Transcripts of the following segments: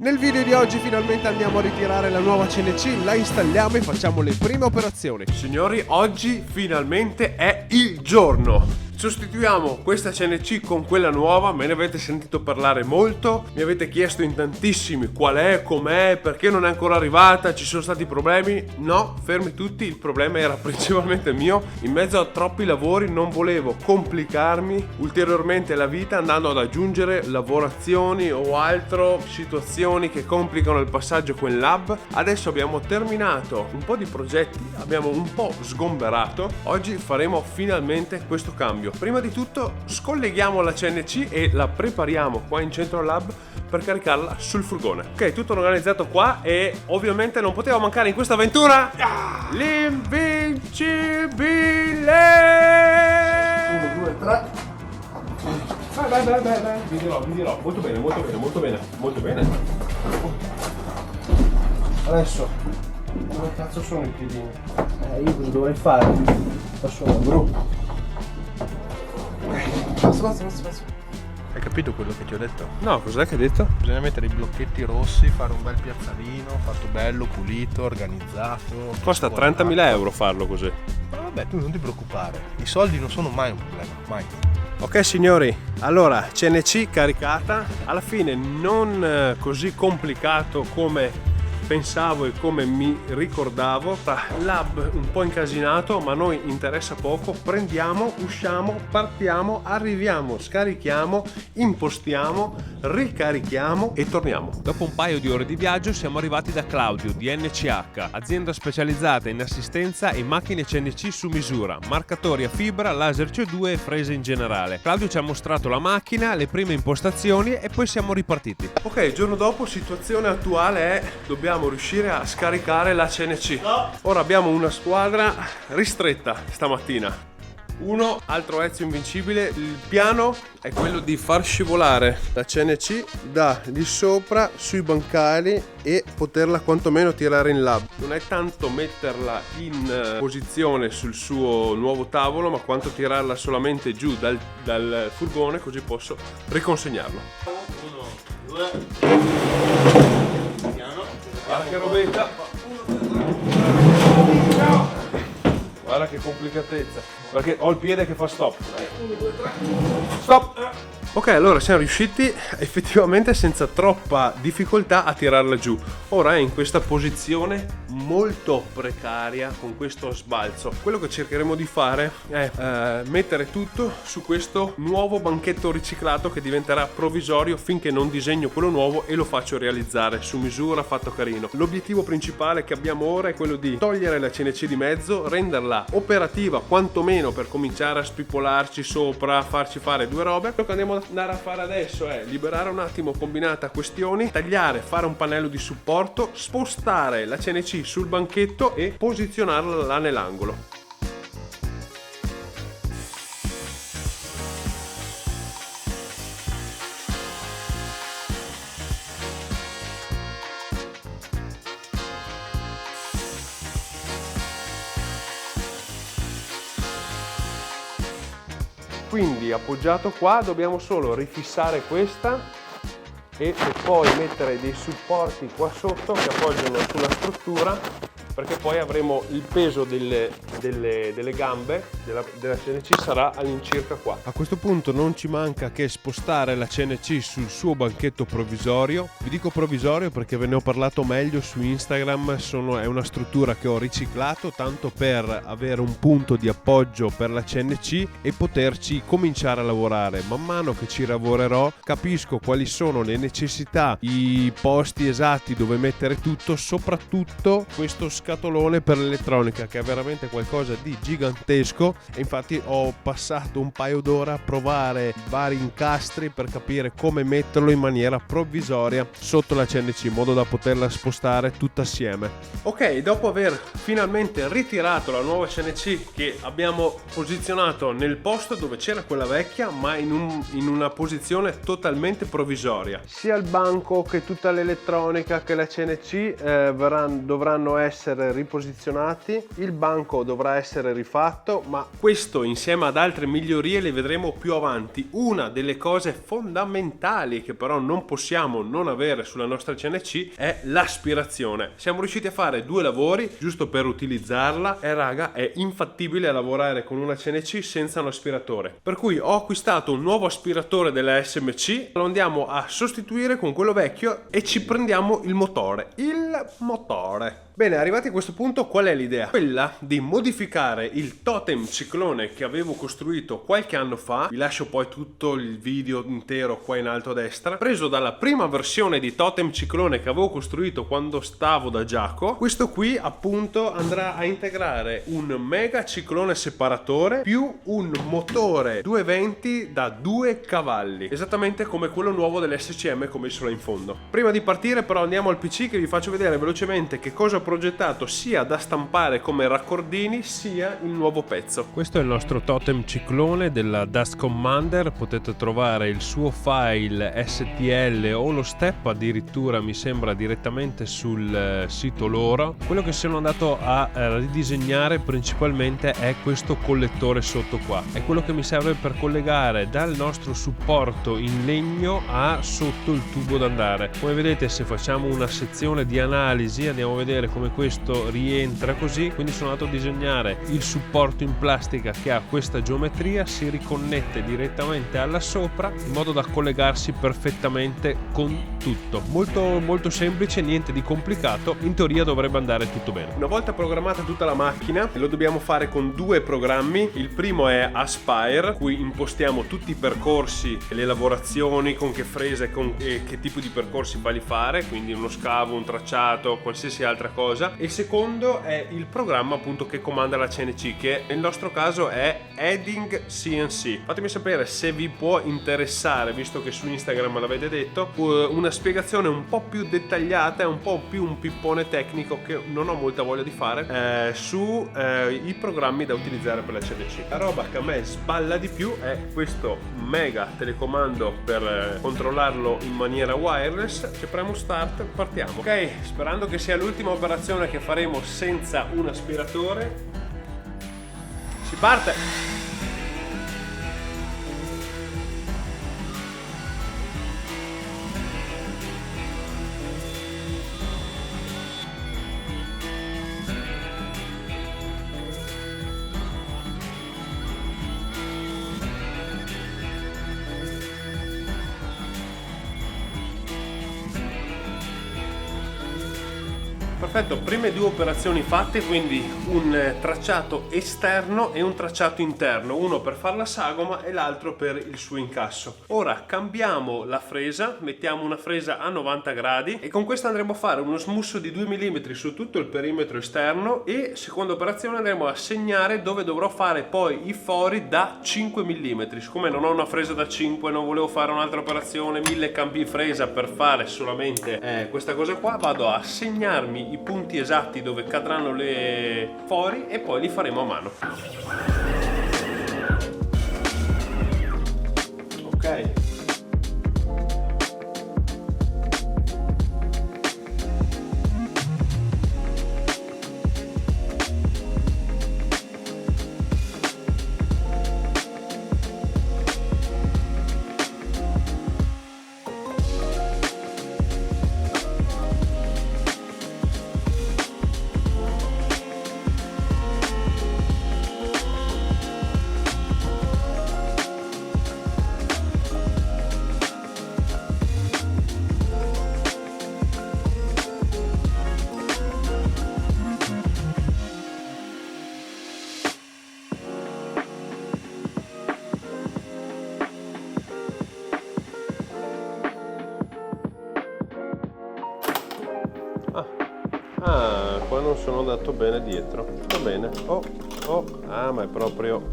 Nel video di oggi finalmente andiamo a ritirare la nuova CNC, la installiamo e facciamo le prime operazioni. Signori, oggi finalmente è il giorno. Sostituiamo questa CNC con quella nuova, me ne avete sentito parlare molto, mi avete chiesto in tantissimi qual è, com'è, perché non è ancora arrivata, ci sono stati problemi. No, fermi tutti, il problema era principalmente mio. In mezzo a troppi lavori non volevo complicarmi ulteriormente la vita andando ad aggiungere lavorazioni o altro, situazioni che complicano il passaggio con il lab. Adesso abbiamo terminato un po' di progetti, abbiamo un po' sgomberato, oggi faremo finalmente questo cambio. Prima di tutto scolleghiamo la CNC e la prepariamo qua in centro al lab per caricarla sul furgone. Ok, tutto organizzato qua e ovviamente non poteva mancare in questa avventura l'invincibile! 1, 2, 3. Vai. Vi dirò. Molto bene. Adesso, dove cazzo sono i piedini? Io cosa dovrei fare? Passo la gru. Basta. Hai capito quello che ti ho detto? No, cos'è che hai detto? Bisogna mettere i blocchetti rossi, fare un bel piazzalino, fatto bello, pulito, organizzato. Costa 30.000 euro farlo così. Ma vabbè, tu non ti preoccupare, i soldi non sono mai un problema, mai. Ok signori, allora CNC caricata, alla fine non così complicato come pensavo e come mi ricordavo, lab un po' incasinato, ma a noi interessa poco. Prendiamo, usciamo, partiamo, arriviamo, scarichiamo, impostiamo, ricarichiamo e torniamo. Dopo un paio di ore di viaggio siamo arrivati da Claudio di NCH, azienda specializzata in assistenza e macchine CNC su misura, marcatori a fibra, laser CO2 e frese in generale. Claudio ci ha mostrato la macchina, le prime impostazioni e poi siamo ripartiti. Ok, il giorno dopo situazione attuale è dobbiamo riuscire a scaricare la CNC. Ora abbiamo una squadra ristretta stamattina. Uno, altro Ezio invincibile. Il piano è quello di far scivolare la CNC da di sopra sui bancali e poterla quantomeno tirare in lab. Non è tanto metterla in posizione sul suo nuovo tavolo, ma quanto tirarla solamente giù dal furgone, così posso riconsegnarlo. 1, 2, Guarda che robetta. Guarda che complicatezza. Perché ho il piede che fa stop. 1, 2, 3. Stop. Ok, allora siamo riusciti effettivamente senza troppa difficoltà a tirarla giù. Ora è in questa posizione molto precaria con questo sbalzo. Quello che cercheremo di fare è mettere tutto su questo nuovo banchetto riciclato che diventerà provvisorio finché non disegno quello nuovo e lo faccio realizzare su misura, fatto carino. L'obiettivo principale che abbiamo ora è quello di togliere la CNC di mezzo, renderla operativa quantomeno per cominciare a spippolarci sopra, farci fare due robe. Quello che andiamo ad andare a fare adesso è liberare un attimo combinata questioni, tagliare, fare un pannello di supporto, spostare la CNC sul banchetto e posizionarla là nell'angolo. Quindi appoggiato qua dobbiamo solo rifissare questa e poi mettere dei supporti qua sotto che appoggiano sulla struttura, perché poi avremo il peso delle gambe della CNC sarà all'incirca qua. A questo punto non ci manca che spostare la CNC sul suo banchetto provvisorio. Vi dico provvisorio perché ve ne ho parlato meglio su Instagram. È una struttura che ho riciclato tanto per avere un punto di appoggio per la CNC e poterci cominciare a lavorare. Man mano che ci lavorerò capisco quali sono le necessità, i posti esatti dove mettere tutto, soprattutto questo scatolone per l'elettronica che è veramente qualcosa di gigantesco, e infatti ho passato un paio d'ore a provare vari incastri per capire come metterlo in maniera provvisoria sotto la CNC in modo da poterla spostare tutta assieme. Ok, dopo aver finalmente ritirato la nuova CNC che abbiamo posizionato nel posto dove c'era quella vecchia, ma in una posizione totalmente provvisoria, sia il banco che tutta l'elettronica che la CNC dovranno essere riposizionati. Il banco dovrà essere rifatto, ma questo insieme ad altre migliorie le vedremo più avanti. Una delle cose fondamentali che però non possiamo non avere sulla nostra CNC è l'aspirazione. Siamo riusciti a fare 2 lavori giusto per utilizzarla e raga, è infattibile lavorare con una CNC senza un aspiratore, per cui ho acquistato un nuovo aspiratore della SMC, lo andiamo a sostituire con quello vecchio e ci prendiamo il motore. Bene, arrivati a questo punto, qual è l'idea? Quella di modificare il totem ciclone che avevo costruito qualche anno fa. Vi lascio poi tutto il video intero qua in alto a destra, preso dalla prima versione di totem ciclone che avevo costruito quando stavo da Giaco. Questo qui appunto andrà a integrare un mega ciclone separatore più un motore 220 da 2 cavalli, esattamente come quello nuovo dell'SCM come ce l'ho in fondo. Prima di partire però andiamo al PC, che vi faccio vedere velocemente che cosa ho progettato sia da stampare come raccordini sia il nuovo pezzo. Questo è il nostro totem ciclone della Dust Commander, potete trovare il suo file STL o lo step addirittura mi sembra direttamente sul sito loro. Quello che sono andato a ridisegnare principalmente è questo collettore sotto qua, è quello che mi serve per collegare dal nostro supporto in legno a sotto il tubo d'andare. Come vedete, se facciamo una sezione di analisi andiamo a vedere come questo rientra così, quindi sono andato a disegnare il supporto in plastica che ha questa geometria, si riconnette direttamente alla sopra in modo da collegarsi perfettamente con tutto. Molto semplice, niente di complicato, in teoria dovrebbe andare tutto bene. Una volta programmata tutta la macchina lo dobbiamo fare con 2 programmi. Il primo è Aspire, cui impostiamo tutti i percorsi, le lavorazioni, con che frese e che tipo di percorsi farli fare, quindi uno scavo, un tracciato, qualsiasi altra cosa. E il secondo è il programma appunto che comanda la CNC, che nel nostro caso è Heading CNC. Fatemi sapere se vi può interessare, visto che su Instagram l'avete detto, una spiegazione un po' più dettagliata e un po' più un pippone tecnico che non ho molta voglia di fare su i programmi da utilizzare per la CNC. La roba che a me sballa di più è questo mega telecomando per controllarlo in maniera wireless. Se premo start partiamo. Ok, sperando che sia l'ultima operazione che faremo senza un aspiratore. Si parte! Perfetto, prime 2 operazioni fatte, quindi un tracciato esterno e un tracciato interno, uno per fare la sagoma e l'altro per il suo incasso. Ora cambiamo la fresa, mettiamo una fresa a 90 gradi e con questa andremo a fare uno smusso di 2 mm su tutto il perimetro esterno e seconda operazione andremo a segnare dove dovrò fare poi i fori da 5 mm. Siccome non ho una fresa da 5, non volevo fare un'altra operazione, 1000 cambi fresa per fare solamente questa cosa qua, vado a segnarmi i punti esatti dove cadranno le fori e poi li faremo a mano. Ok. Ah, qua non sono andato bene dietro. Va bene. Ah, ma è proprio...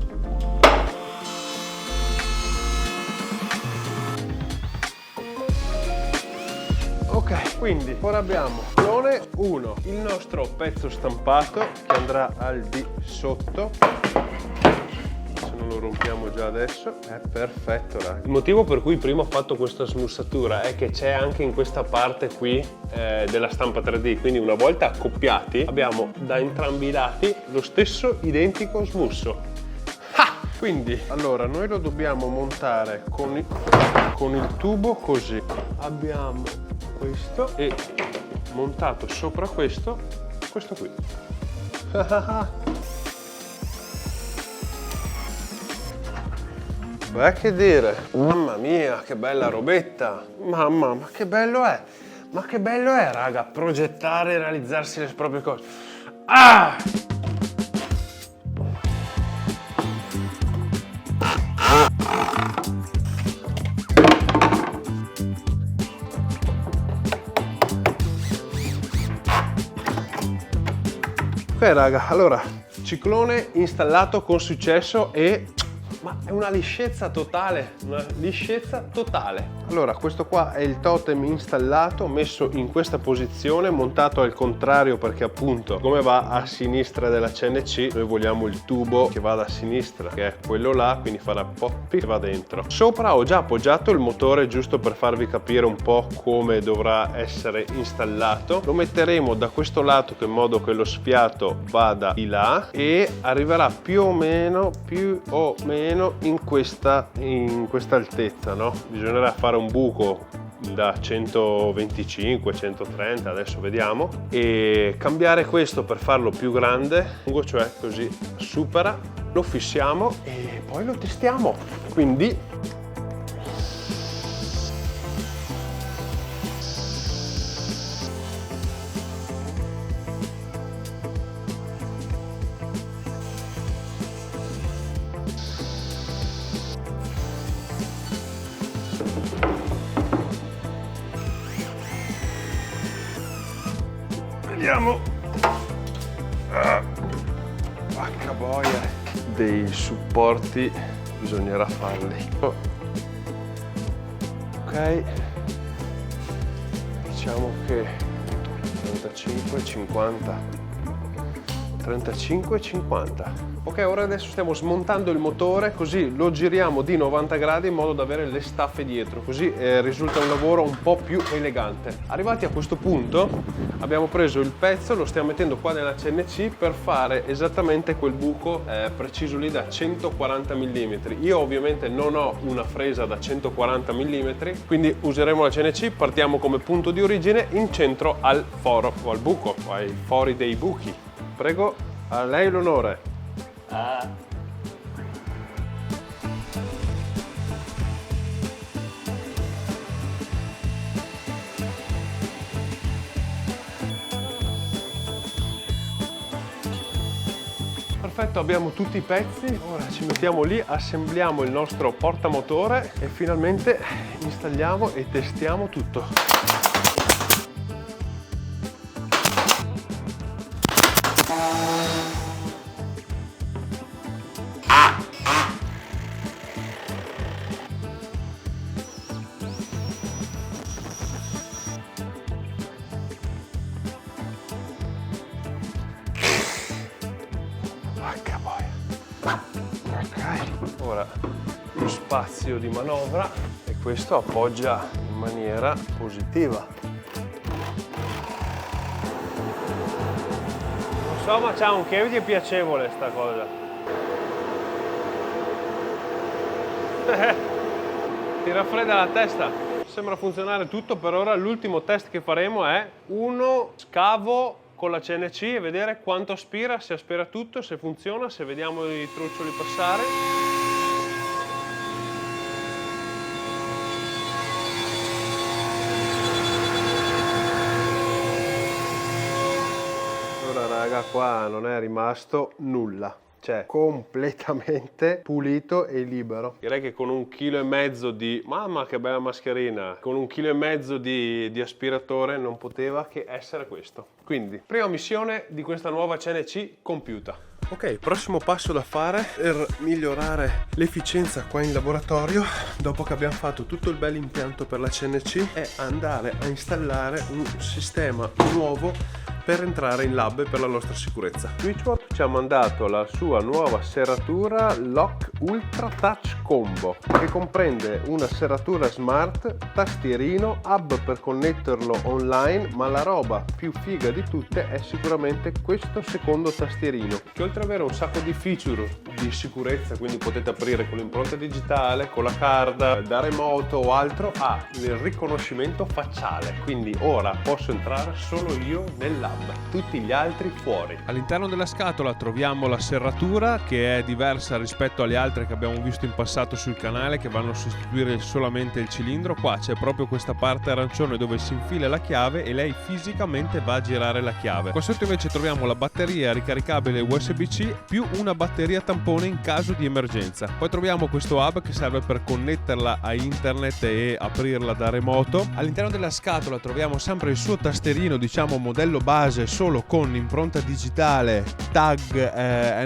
Ok, quindi ora abbiamo clone 1, il nostro pezzo stampato che andrà al di sotto. Se non lo rompiamo già adesso è perfetto, raga. Il motivo per cui prima ho fatto questa smussatura è che c'è anche in questa parte qui della stampa 3D, quindi una volta accoppiati abbiamo da entrambi i lati lo stesso identico smusso. Quindi, allora, noi lo dobbiamo montare con il tubo così. Abbiamo questo e montato sopra questo qui. Beh, che dire, mamma mia, che bella robetta, mamma, ma che bello è, raga, progettare e realizzarsi le proprie cose. Ah! Ok raga, allora, ciclone installato con successo e... ma è una liscezza totale, Allora, questo qua è il totem installato, messo in questa posizione, montato al contrario perché appunto, come va a sinistra della CNC, noi vogliamo il tubo che vada a sinistra, che è quello là, quindi farà pop e va dentro. Sopra ho già appoggiato il motore, giusto per farvi capire un po' come dovrà essere installato. Lo metteremo da questo lato, in modo che lo sfiato vada di là e arriverà più o meno in questa altezza, no? Bisognerà fare un buco da 125 130, adesso vediamo, e cambiare questo per farlo più grande, cioè così supera, lo fissiamo e poi lo testiamo. Quindi vediamo. Vacca boia, dei supporti bisognerà farli. Ok, diciamo che 35-50. Ok, ora adesso stiamo smontando il motore, così lo giriamo di 90 gradi in modo da avere le staffe dietro, così risulta un lavoro un po' più elegante. Arrivati a questo punto abbiamo preso il pezzo, lo stiamo mettendo qua nella CNC per fare esattamente quel buco preciso lì da 140 mm. Io ovviamente non ho una fresa da 140 mm, quindi useremo la CNC, partiamo come punto di origine in centro al foro o al buco, o ai fori dei buchi. Prego, a lei l'onore. Perfetto, abbiamo tutti i pezzi, ora ci mettiamo lì, assembliamo il nostro portamotore e finalmente installiamo e testiamo tutto. Ok, ora lo spazio di manovra e questo appoggia in maniera positiva. Non so, ma c'ha un che piacevole sta cosa. Ti raffredda la testa. Sembra funzionare tutto per ora. L'ultimo test che faremo è uno scavo con la CNC e vedere quanto aspira, se aspira tutto, se funziona, se vediamo i truccioli passare. Allora raga, qua non è rimasto nulla. Cioè, completamente pulito e libero. Direi che con 1,5 kg di... Mamma che bella mascherina! Con 1,5 kg di aspiratore non poteva che essere questo. Quindi, prima missione di questa nuova CNC compiuta. Ok, prossimo passo da fare per migliorare l'efficienza qua in laboratorio, dopo che abbiamo fatto tutto il bel impianto per la CNC, è andare a installare un sistema nuovo per entrare in lab per la nostra sicurezza. Switchbot ci ha mandato la sua nuova serratura Lock Ultra Touch Combo, che comprende una serratura smart, tastierino, hub per connetterlo online, ma la roba più figa di tutte è sicuramente questo secondo tastierino, che oltre ad avere un sacco di feature di sicurezza, quindi potete aprire con l'impronta digitale, con la card, da remoto o altro, ha il riconoscimento facciale, quindi ora posso entrare solo io nel lab, tutti gli altri fuori. All'interno della scatola troviamo la serratura, che è diversa rispetto alle altre che abbiamo visto in passato sul canale, che vanno a sostituire solamente il cilindro. Qua c'è proprio questa parte arancione dove si infila la chiave e lei fisicamente va a girare la chiave. Qua sotto invece troviamo la batteria ricaricabile USB-C più una batteria tampone in caso di emergenza. Poi troviamo questo hub che serve per connetterla a internet e aprirla da remoto. All'interno della scatola troviamo sempre il suo tasterino, diciamo modello base, solo con impronta digitale, tag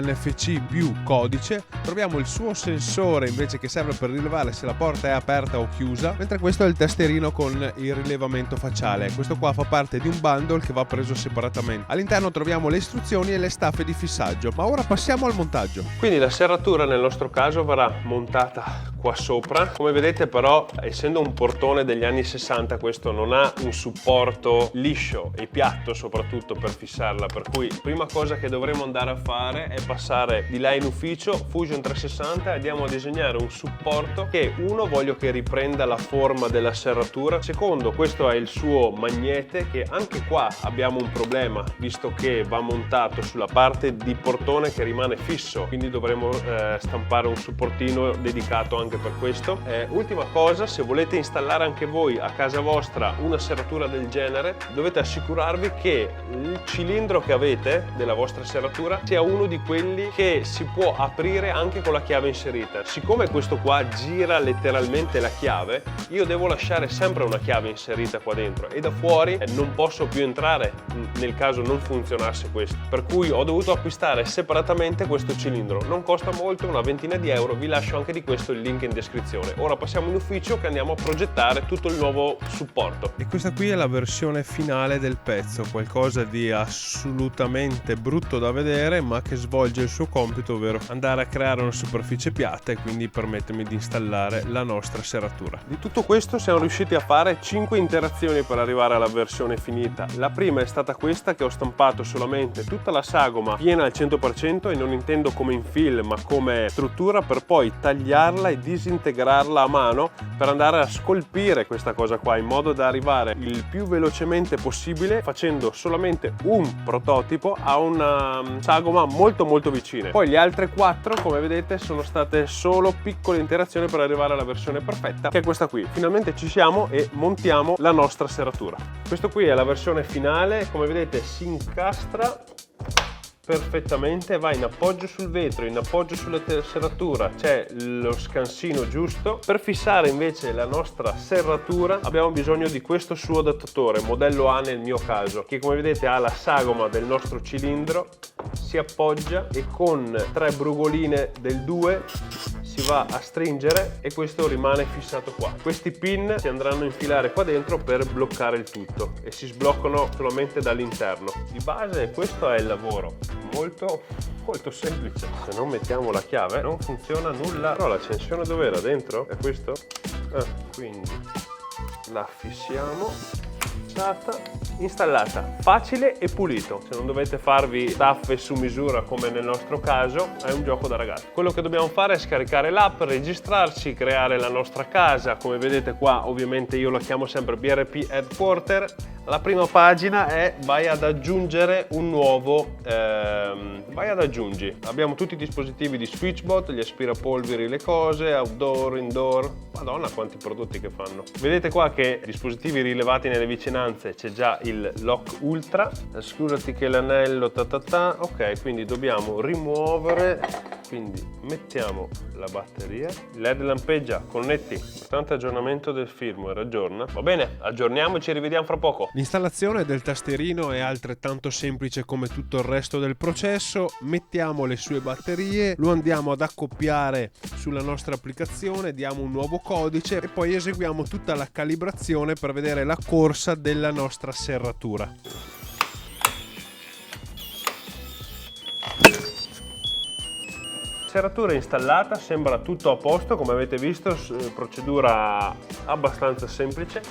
NFC più codice. Troviamo il suo sensore invece che serve per rilevare se la porta è aperta o chiusa, mentre questo è il tasterino con il rilevamento facciale. Questo qua fa parte di un bundle che va preso separatamente. All'interno troviamo le istruzioni e le staffe di fissaggio, ma ora passiamo al montaggio. Quindi la serratura nel nostro caso verrà montata qua sopra. Come vedete però, essendo un portone degli anni 60, questo non ha un supporto liscio e piatto soprattutto per fissarla, per cui prima cosa che dovremo andare a fare è passare di là in ufficio Fusion 360 e andiamo a disegnare un supporto che, uno, voglio che riprenda la forma della serratura, secondo, questo è il suo magnete, che anche qua abbiamo un problema visto che va montato sulla parte di portone che rimane fisso, quindi dovremo stampare un supportino dedicato anche per questo. Ultima cosa, se volete installare anche voi a casa vostra una serratura del genere, dovete assicurarvi che il cilindro che avete della vostra serratura sia uno di quelli che si può aprire anche con la chiave inserita. Siccome questo qua gira letteralmente la chiave, io devo lasciare sempre una chiave inserita qua dentro e da fuori non posso più entrare nel caso non funzionasse questo, per cui ho dovuto acquistare separatamente questo cilindro. Non costa molto, una ventina di euro, vi lascio anche di questo il link in descrizione. Ora passiamo in ufficio che andiamo a progettare tutto il nuovo supporto. E questa qui è la versione finale del pezzo, qualcosa di assolutamente brutto da vedere ma che svolge il suo compito, ovvero andare a creare una superficie piatta e quindi permettermi di installare la nostra serratura. Di tutto questo siamo riusciti a fare 5 interazioni per arrivare alla versione finita. La prima è stata questa, che ho stampato solamente tutta la sagoma piena al 100% e non intendo come infill ma come struttura, per poi tagliarla e disintegrarla a mano per andare a scolpire questa cosa qua in modo da arrivare il più velocemente possibile facendo solamente un prototipo a una sagoma molto vicina. Poi le altre 4, come vedete, sono state solo piccole interazioni per arrivare alla versione perfetta, che è questa qui. Finalmente ci siamo e montiamo la nostra serratura. Questo qui è la versione finale, come vedete si incastra perfettamente, va in appoggio sul vetro, in appoggio sulla serratura, c'è lo scansino giusto. Per fissare invece la nostra serratura abbiamo bisogno di questo suo adattatore, modello A nel mio caso, che come vedete ha la sagoma del nostro cilindro, si appoggia e con 3 brugoline del 2 si va a stringere e questo rimane fissato qua. Questi pin si andranno a infilare qua dentro per bloccare il tutto e si sbloccano solamente dall'interno. Di base questo è il lavoro, molto semplice. Se non mettiamo la chiave non funziona nulla. Però l'accensione dov'era? Dentro? È questo? Quindi la fissiamo. Installata, facile e pulito. Se non dovete farvi staffe su misura come nel nostro caso, è un gioco da ragazzi. Quello che dobbiamo fare è scaricare l'app, registrarci, creare la nostra casa. Come vedete qua, ovviamente io la chiamo sempre BRP Headquarter. La prima pagina è vai ad aggiungere un nuovo vai ad aggiungi. Abbiamo tutti i dispositivi di SwitchBot, gli aspirapolveri, le cose, outdoor, indoor. Madonna quanti prodotti che fanno. Vedete qua che dispositivi rilevati nelle vicinanze c'è già il lock ultra. Scusati che l'anello ok, quindi dobbiamo rimuovere. Quindi mettiamo la batteria, il LED lampeggia, connetti, importante aggiornamento del firmware, aggiorna. Va bene, aggiorniamo e ci rivediamo fra poco. L'installazione del tasterino è altrettanto semplice come tutto il resto del processo. Mettiamo le sue batterie, lo andiamo ad accoppiare sulla nostra applicazione, diamo un nuovo codice e poi eseguiamo tutta la calibrazione per vedere la corsa della nostra serratura. Serratura installata, sembra tutto a posto, come avete visto, procedura abbastanza semplice.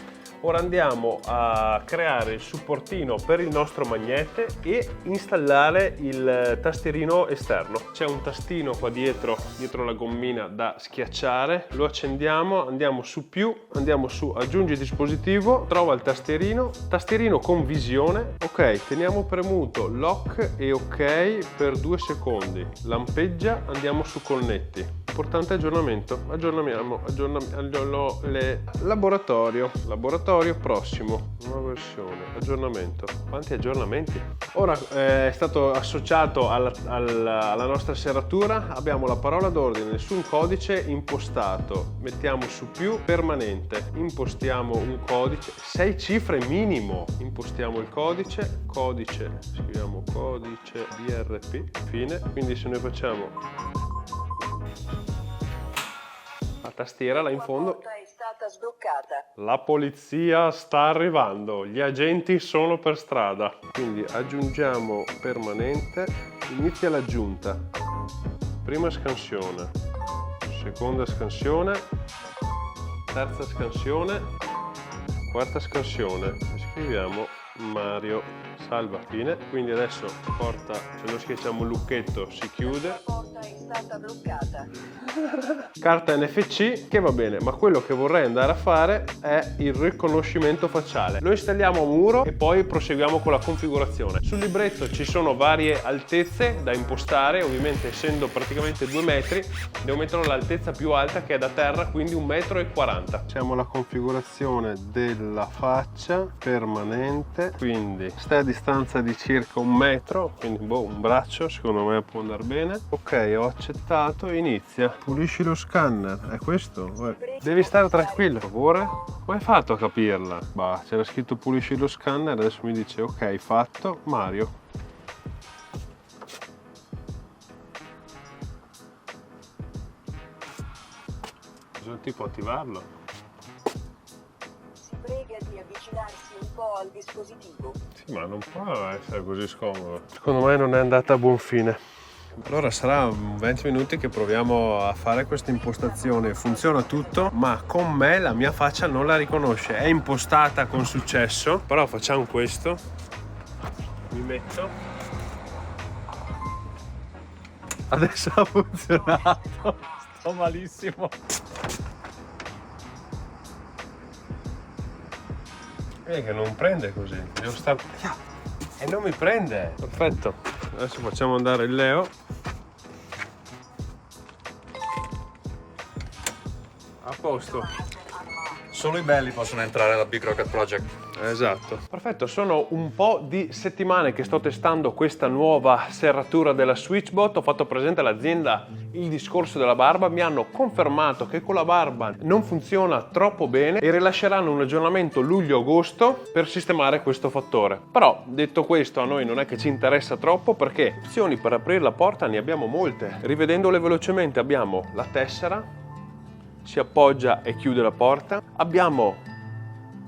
Ora andiamo a creare il supportino per il nostro magnete e installare il tastierino esterno. C'è un tastino qua dietro la gommina da schiacciare, lo accendiamo, andiamo su più, andiamo su aggiungi dispositivo, trova il tastierino con visione. Ok, teniamo premuto lock e ok per 2 secondi, lampeggia, andiamo su connetti. Importante aggiornamento, aggiorniamo laboratorio prossimo, nuova versione, aggiornamento. Quanti aggiornamenti? Ora è stato associato alla nostra serratura, abbiamo la parola d'ordine su un codice impostato, mettiamo su più permanente, impostiamo un codice, 6 cifre minimo, impostiamo il codice, scriviamo codice BRP, fine, quindi se noi facciamo la tastiera là in fondo, è stata sbloccata. la polizia sta arrivando, gli agenti sono per strada. Quindi aggiungiamo permanente, inizia l'aggiunta, prima scansione, seconda scansione, terza scansione, quarta scansione, scriviamo Mario, salva, fine. Quindi adesso porta, se noi schiacciamo un lucchetto si chiude. La porta è stata bloccata. Carta NFC che va bene, ma quello che vorrei andare a fare è il riconoscimento facciale. Lo installiamo a muro e poi proseguiamo con la configurazione. Sul libretto ci sono varie altezze da impostare, ovviamente essendo praticamente 2 metri devo mettere l'altezza più alta che è da terra, quindi 1,40 m. Facciamo la configurazione della faccia permanente, quindi sta a distanza di circa 1 metro, quindi un braccio secondo me può andare bene. Ok, ho accettato, inizia. Pulisci lo scanner, è questo? Devi stare tranquillo, per favore. Come hai fatto a capirla? Bah, c'era scritto pulisci lo scanner, adesso mi dice ok, fatto, Mario. Bisogna tipo attivarlo. Si prega di avvicinarsi un po' al dispositivo. Sì, ma non può essere così scomodo. Secondo me non è andata a buon fine. Allora sarà 20 minuti che proviamo a fare questa impostazione, funziona tutto, ma con me la mia faccia non la riconosce, è impostata con successo, però facciamo questo, mi metto, adesso ha funzionato, sto malissimo. Vedi che non prende così, devo stare... E non mi prende, perfetto. Adesso facciamo andare il Leo. A posto. Solo i belli possono entrare alla Big Rocket Project. Esatto. Perfetto, sono un po' di settimane che sto testando questa nuova serratura della Switchbot. Ho fatto presente all'azienda il discorso della barba, mi hanno confermato che con la barba non funziona troppo bene e rilasceranno un aggiornamento luglio-agosto per sistemare questo fattore. Però detto questo, a noi non è che ci interessa troppo, perché opzioni per aprire la porta ne abbiamo molte. Rivedendole velocemente abbiamo la tessera, si appoggia e chiude la porta, abbiamo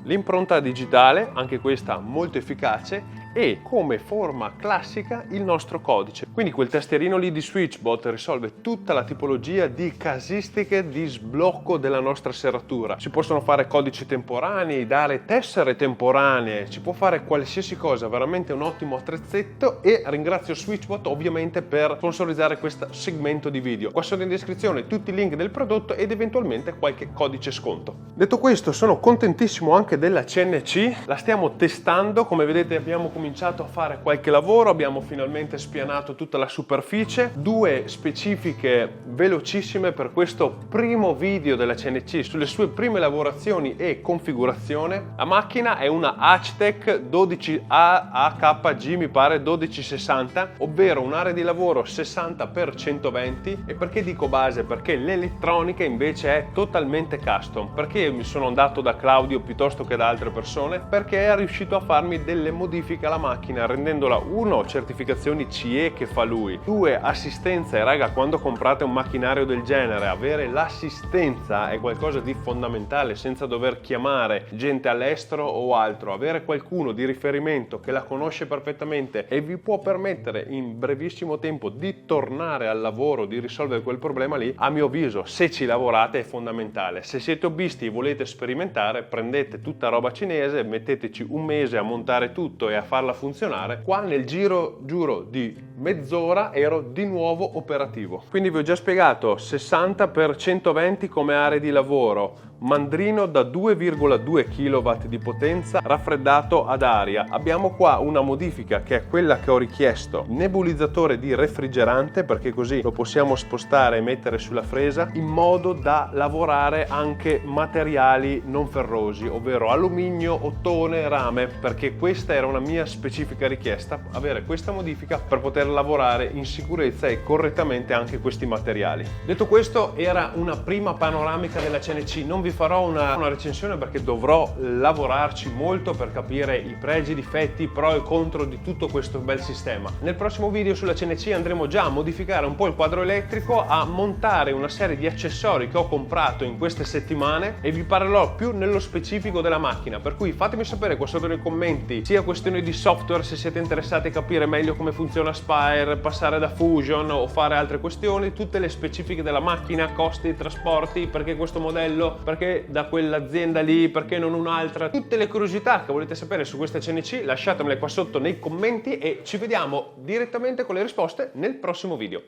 l'impronta digitale, anche questa molto efficace, e come forma classica il nostro codice. Quindi quel tastierino lì di Switchbot risolve tutta la tipologia di casistiche di sblocco della nostra serratura. Si possono fare codici temporanei, dare tessere temporanee, si può fare qualsiasi cosa, veramente un ottimo attrezzetto, e ringrazio Switchbot ovviamente per sponsorizzare questo segmento di video. Qua sono in descrizione tutti i link del prodotto ed eventualmente qualche codice sconto. Detto questo, sono contentissimo anche della CNC, la stiamo testando, come vedete abbiamo cominciato a fare qualche lavoro, abbiamo finalmente spianato tutta la superficie, 2 specifiche velocissime per questo primo video della CNC sulle sue prime lavorazioni e configurazione. La macchina è una Hactech 12AKG, mi pare 1260, ovvero un'area di lavoro 60x120. E perché dico base? Perché l'elettronica invece è totalmente custom. Perché mi sono andato da Claudio piuttosto che da altre persone? Perché è riuscito a farmi delle modifiche la macchina rendendola 1 certificazioni CE che fa lui, 2 assistenza. E raga, quando comprate un macchinario del genere avere l'assistenza è qualcosa di fondamentale, senza dover chiamare gente all'estero o altro, avere qualcuno di riferimento che la conosce perfettamente e vi può permettere in brevissimo tempo di tornare al lavoro, di risolvere quel problema lì, a mio avviso, se ci lavorate è fondamentale. Se siete hobbisti e volete sperimentare, prendete tutta roba cinese, metteteci un mese a montare tutto e a farla funzionare. Qua nel giro, giuro, di mezz'ora ero di nuovo operativo. Quindi vi ho già spiegato 60x120 come aree di lavoro, mandrino da 2,2 kW di potenza raffreddato ad aria. Abbiamo qua una modifica che è quella che ho richiesto, nebulizzatore di refrigerante, perché così lo possiamo spostare e mettere sulla fresa in modo da lavorare anche materiali non ferrosi, ovvero alluminio, ottone, rame, perché questa era una mia specifica richiesta, avere questa modifica per poter lavorare in sicurezza e correttamente anche questi materiali. Detto questo, era una prima panoramica della CNC. Non vi farò una recensione perché dovrò lavorarci molto per capire i pregi, i difetti, i pro e contro di tutto questo bel sistema. Nel prossimo video sulla CNC andremo già a modificare un po' il quadro elettrico, a montare una serie di accessori che ho comprato in queste settimane e vi parlerò più nello specifico della macchina, per cui fatemi sapere qua sotto nei commenti sia questioni di software, se siete interessati a capire meglio come funziona Spire, passare da Fusion o fare altre questioni, tutte le specifiche della macchina, costi, trasporti, perché questo modello, perché da quell'azienda lì, perché non un'altra, tutte le curiosità che volete sapere su questa CNC lasciatemele qua sotto nei commenti e ci vediamo direttamente con le risposte nel prossimo video.